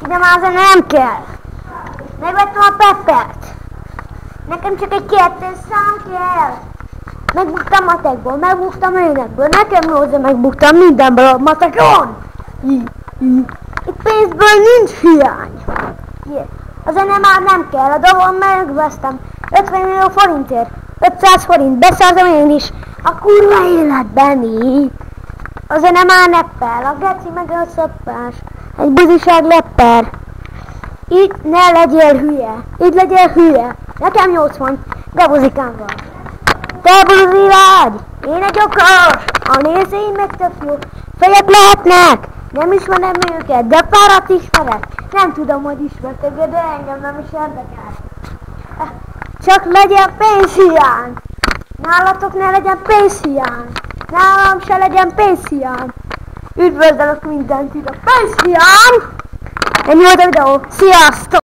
Ide már azért nem kell. Megvettem a Peppert. Nekem csak egy 200 szám kell. Megbuktam matekból, megbuktam énekből, nekem róza megbuktam mindenből a matekon. Itt pénzből nincs hiány. A zene már nem kell, a dobon megvesztem 50 millió forintért, 500 forint, beszálltam én is a kurva életben. A zene már neppel, a geci meg a szöppás, egy buziság lepper. Itt ne legyél hülye, itt legyél hülye, nekem 80, de buzikám van. Te buzi vagy, én egy okos, a nézőim meg tök jó, fejek lehetnek, nem ismerem őket, de párat ismerek. Nem tudom, hogy ismertek, de engem nem is érdekel. Csak legyen pénzhiány. Nálatok ne legyen pénzhiány. Nálam se legyen pénzhiány. Üdvözlök mindenkit a pénzhiány! Ennyi volt a videó. Sziasztok!